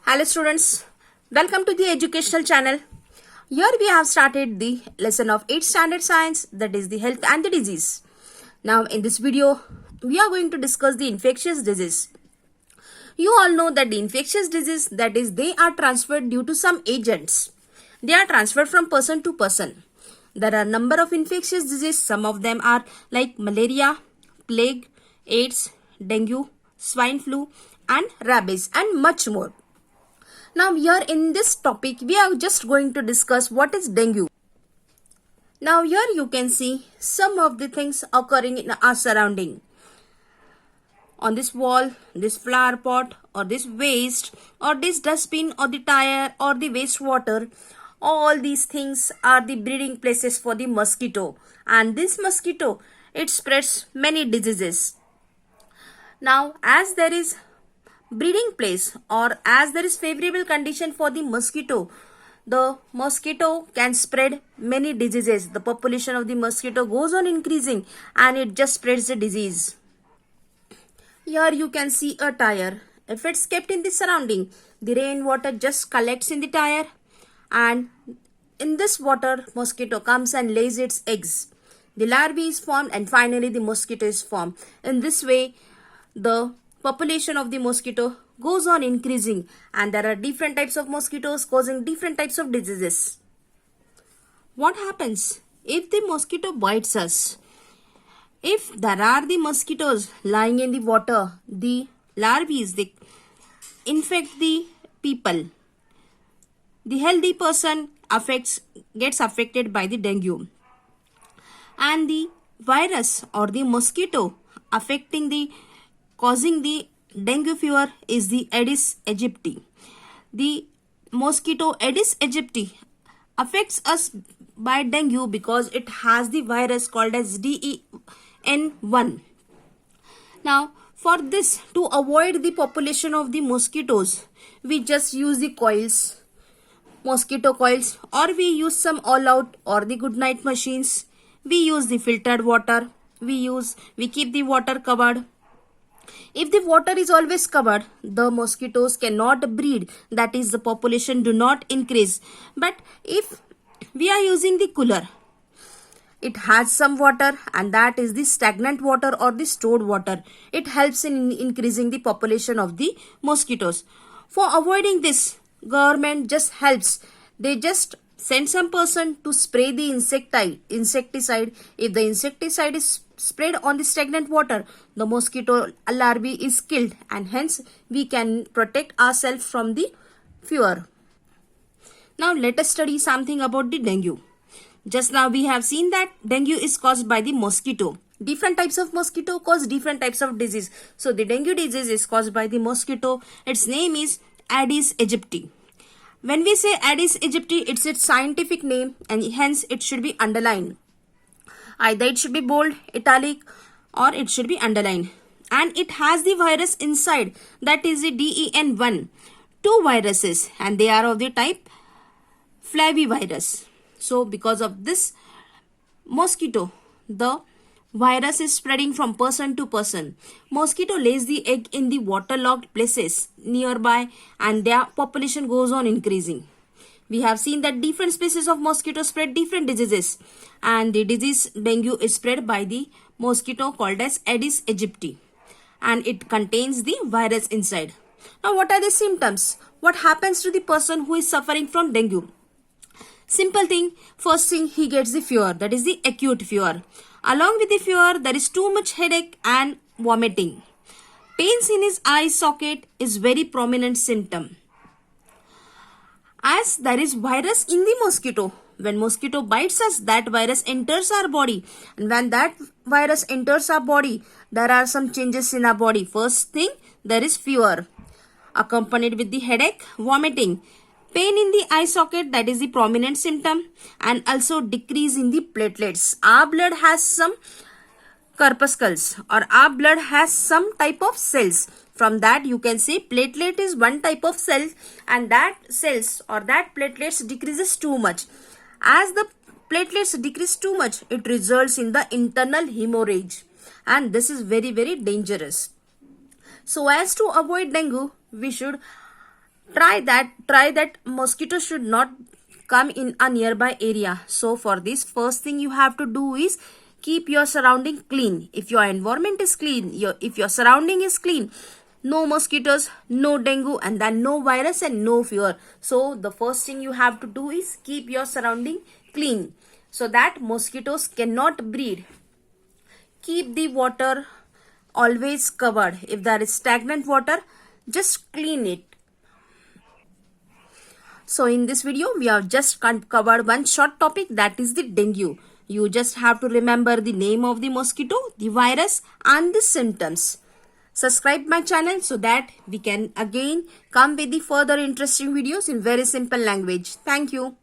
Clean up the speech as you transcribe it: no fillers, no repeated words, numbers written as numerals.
Hello students, welcome to the educational channel. Here we have started the lesson of 8th standard science, that is the health and the disease. Now in this video, we are going to discuss the infectious disease. You all know that the infectious disease, that is they are transferred due to some agents. They are transferred from person to person. There are a number of infectious diseases. Some of them are like malaria, plague, AIDS, dengue, swine flu and rabies and much more. Now here in this topic, we are just going to discuss what is dengue. Now here you can see some of the things occurring in our surrounding. On this wall, this flower pot or this waste or this dustbin or the tire or the wastewater, all these things are the breeding places for the mosquito. And this mosquito, it spreads many diseases. Now as there is breeding place or as there is favorable condition for the mosquito can spread many diseases. The population of the mosquito goes on increasing and it just spreads the disease. Here you can see a tire. If it's kept in the surrounding, the rainwater just collects in the tire and in this water mosquito comes and lays its eggs. The larvae is formed and finally the mosquito is formed. In this way, the population of the mosquito goes on increasing and there are different types of mosquitoes causing different types of diseases. What happens if the mosquito bites us? If there are the mosquitoes lying in the water, the larvae they infect the people. The healthy person gets affected by the dengue. And the virus or the mosquito causing the dengue fever is the Aedes aegypti. The mosquito Aedes aegypti affects us by dengue because it has the virus called as DEN1. Now, for this, to avoid the population of the mosquitoes, we just use the coils, mosquito coils, or we use some all-out or the good night machines. We use the filtered water. We keep the water covered. If the water is always covered, the mosquitoes cannot breed. That is, the population do not increase. But if we are using the cooler, it has some water and that is the stagnant water or the stored water. It helps in increasing the population of the mosquitoes. For avoiding this, government just helps. They just send some person to spray the insecticide. If the insecticide is sprayed on the stagnant water, the mosquito larvae is killed and hence we can protect ourselves from the fever. Now let us study something about the dengue. Just now we have seen that dengue is caused by the mosquito. Different types of mosquito cause different types of disease. So the dengue disease is caused by the mosquito. Its name is Aedes aegypti. When we say Aedes aegypti, it's its scientific name and hence it should be underlined. Either it should be bold, italic or it should be underlined. And it has the virus inside, that is the DEN1. Two viruses and they are of the type flavivirus. So because of this mosquito, the virus is spreading from person to person. Mosquito lays the egg in the waterlogged places nearby and their population goes on increasing. We have seen that different species of mosquito spread different diseases and the disease dengue is spread by the mosquito called as Aedes aegypti and it contains the virus inside. Now what are the symptoms? What happens to the person who is suffering from dengue? Simple thing, first thing he gets the fever, that is the acute fever. Along with the fever, there is too much headache and vomiting. Pains in his eye socket is very prominent symptom. As there is virus in the mosquito, when mosquito bites us, that virus enters our body. And when that virus enters our body, there are some changes in our body. First thing, there is fever, accompanied with the headache, vomiting. Pain in the eye socket, that is the prominent symptom, and also decrease in the platelets. Our blood has some corpuscles or our blood has some type of cells. From that you can say platelet is one type of cell and that cells or that platelets decreases too much. As the platelets decrease too much, it results in the internal hemorrhage and this is very dangerous. So as to avoid dengue, we should Try that mosquitoes should not come in a nearby area. So for this, first thing you have to do is keep your surrounding clean. If your environment is clean, if your surrounding is clean, no mosquitoes, no dengue, and then no virus and no fever. So the first thing you have to do is keep your surrounding clean so that mosquitoes cannot breed. Keep the water always covered. If there is stagnant water, just clean it. So in this video, we have just covered one short topic, that is the dengue. You just have to remember the name of the mosquito, the virus and the symptoms. Subscribe my channel so that we can again come with the further interesting videos in very simple language. Thank you.